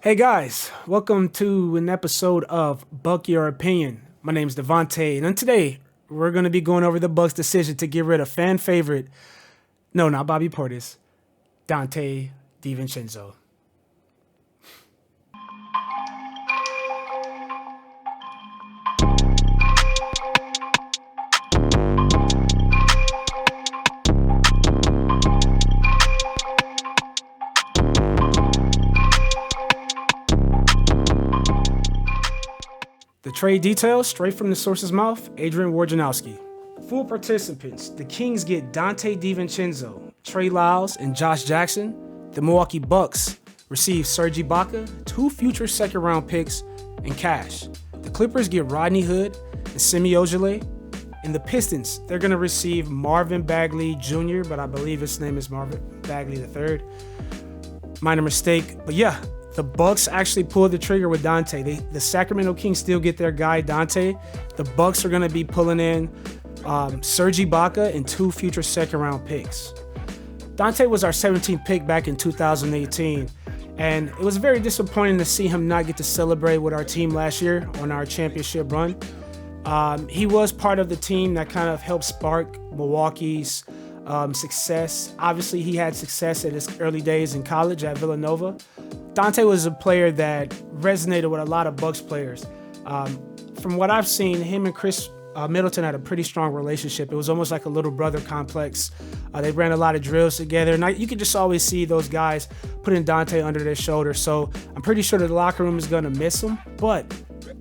Hey guys, welcome to an episode of Buck Your Opinion. My name's Donte, and today we're going to be going over the Bucks' decision to get rid of fan favorite, no, not Bobby Portis, Donte DiVincenzo. The trade details, straight from the source's mouth, Adrian Wojnarowski. Full participants, the Kings get Donte DiVincenzo, Trey Lyles, and Josh Jackson. The Milwaukee Bucks receive Serge Ibaka, 2 future second-round picks, and cash. The Clippers get Rodney Hood and Semi Ojeleye. And the Pistons, they're going to receive Marvin Bagley Jr., but I believe his name is Marvin Bagley III. Minor mistake, but yeah. The Bucks actually pulled the trigger with Donte. The Sacramento Kings still get their guy Donte. The Bucks are going to be pulling in Serge Ibaka and 2 future second-round picks. Donte was our 17th pick back in 2018, and it was very disappointing to see him not get to celebrate with our team last year on our championship run. He was part of the team that kind of helped spark Milwaukee's success. Obviously, he had success at his early days in college at Villanova. Donte was a player that resonated with a lot of Bucks players. From what I've seen, him and Chris Middleton had a pretty strong relationship. It was almost like a little brother complex. They ran a lot of drills together, and you could just always see those guys putting Donte under their shoulder. So I'm pretty sure the locker room is going to miss him. But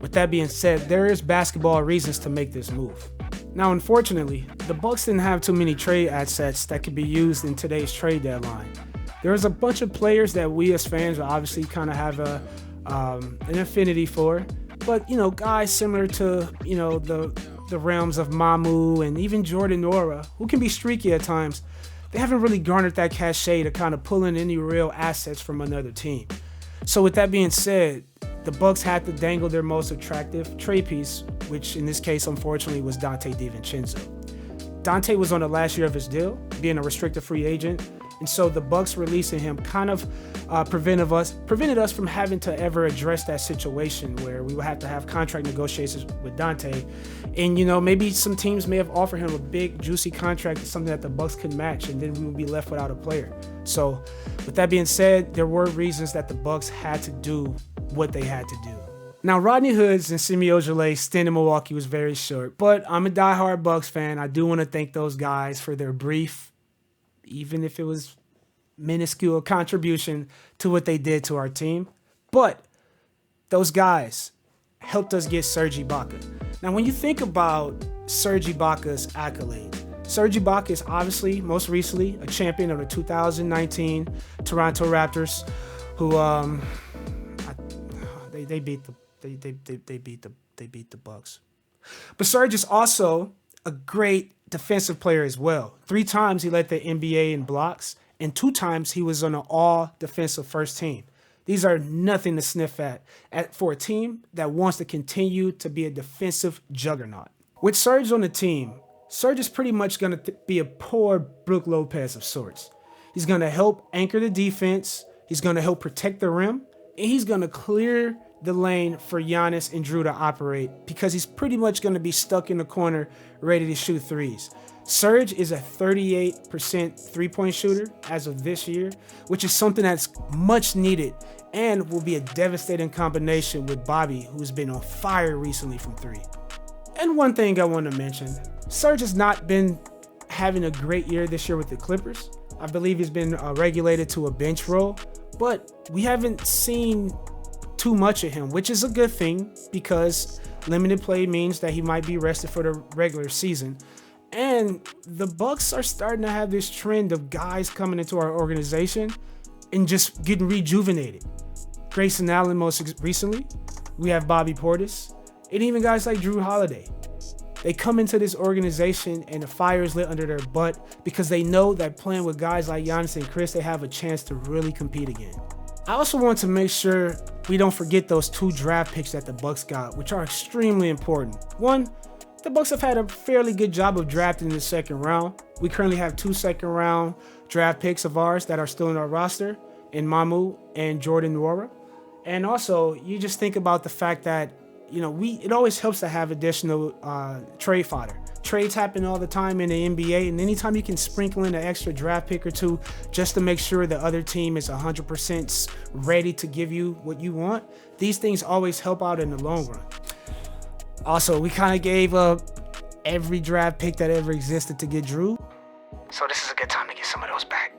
with that being said, there is basketball reasons to make this move. Now, unfortunately, the Bucks didn't have too many trade assets that could be used in today's trade deadline. There's a bunch of players that we as fans obviously kind of have an affinity for, but guys similar to the realms of Mamu and even Jordan Nwora, who can be streaky at times, they haven't really garnered that cachet to kind of pull in any real assets from another team. So with that being said, the Bucks had to dangle their most attractive trade piece, which in this case, unfortunately, was Donte DiVincenzo. Donte was on the last year of his deal, being a restricted free agent, and so the Bucks releasing him kind of prevented us from having to ever address that situation where we would have to have contract negotiations with Donte. And maybe some teams may have offered him a big juicy contract, something that the Bucks could match, and then we would be left without a player. So with that being said, there were reasons that the Bucks had to do what they had to do. Now, Rodney Hood's and Semi Ojeleye's stint in Milwaukee was very short, but I'm a diehard Bucks fan. I do want to thank those guys for their brief, even if it was minuscule, contribution to what they did to our team. But those guys helped us get Serge Ibaka. Now, when you think about Serge Ibaka's accolades, Serge Ibaka is obviously, most recently, a champion of the 2019 Toronto Raptors, who they beat the Bucks. But Serge is also a great defensive player as well. 3 times he led the NBA in blocks, and 2 times he was on an all-defensive first team. These are nothing to sniff at for a team that wants to continue to be a defensive juggernaut. With Serge on the team, Serge is pretty much going to be a poor Brook Lopez of sorts. He's going to help anchor the defense, he's going to help protect the rim, and he's going to clear the lane for Giannis and Drew to operate because he's pretty much going to be stuck in the corner ready to shoot threes. Serge is a 38% three-point shooter as of this year, which is something that's much needed and will be a devastating combination with Bobby, who's been on fire recently from 3. And one thing I want to mention, Serge has not been having a great year this year with the Clippers. I believe he's been regulated to a bench role, but we haven't seen too much of him, which is a good thing because limited play means that he might be rested for the regular season. And the Bucks are starting to have this trend of guys coming into our organization and just getting rejuvenated. Grayson Allen most recently. We have Bobby Portis, and even guys like Drew Holiday. They come into this organization and the fire is lit under their butt because they know that playing with guys like Giannis and Chris, they have a chance to really compete again. I also want to make sure we don't forget those 2 draft picks that the Bucks got, which are extremely important. One, the Bucks have had a fairly good job of drafting in the second round. We currently have 2 second-round draft picks of ours that are still in our roster, in Mamu and Jordan Nwora. And also, you just think about the fact that, it always helps to have additional trade fodder. Trades happen all the time in the NBA, and anytime you can sprinkle in an extra draft pick or two just to make sure the other team is 100% ready to give you what you want, these things always help out in the long run. Also, we kind of gave up every draft pick that ever existed to get Drew, so this is a good time to get some of those back.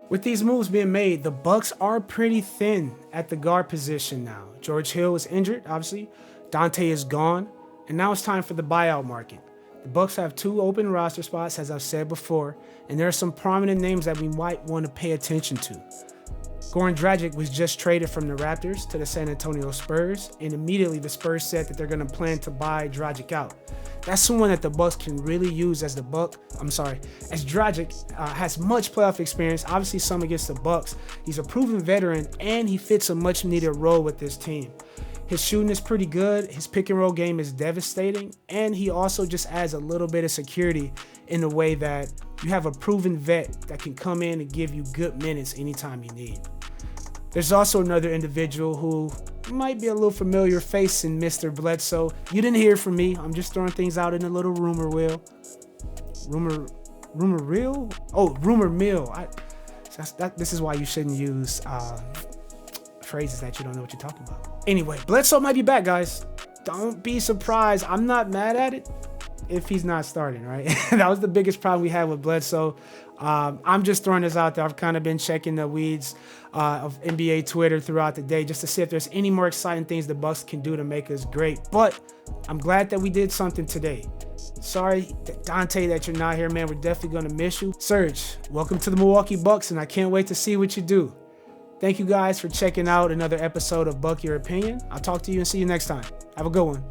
With these moves being made, the Bucks are pretty thin at the guard position now. George Hill is injured, obviously. Donte is gone, and now it's time for the buyout market. The Bucks have 2 open roster spots, as I've said before, and there are some prominent names that we might want to pay attention to. Goran Dragic was just traded from the Raptors to the San Antonio Spurs, and immediately the Spurs said that they're going to plan to buy Dragic out. That's someone that the Bucks can really use as Dragic has much playoff experience, obviously some against the Bucks. He's a proven veteran, and he fits a much-needed role with this team. His shooting is pretty good, his pick-and-roll game is devastating, and he also just adds a little bit of security in the way that you have a proven vet that can come in and give you good minutes anytime you need. There's also another individual who might be a little familiar face in Mr. Bledsoe. You didn't hear from me. I'm just throwing things out in a little rumor wheel. Rumor reel? Oh, rumor mill. This is why you shouldn't use phrases that you don't know what you're talking about. Anyway, Bledsoe might be back, guys. Don't be surprised. I'm not mad at it if he's not starting, right? That was the biggest problem we had with Bledsoe. I'm just throwing this out there. I've kind of been checking the weeds of NBA Twitter throughout the day just to see if there's any more exciting things the Bucks can do to make us great. But I'm glad that we did something today. Sorry, Donte, that you're not here, man. We're definitely going to miss you. Serge, welcome to the Milwaukee Bucks, and I can't wait to see what you do. Thank you guys for checking out another episode of Buck Your Opinion. I'll talk to you and see you next time. Have a good one.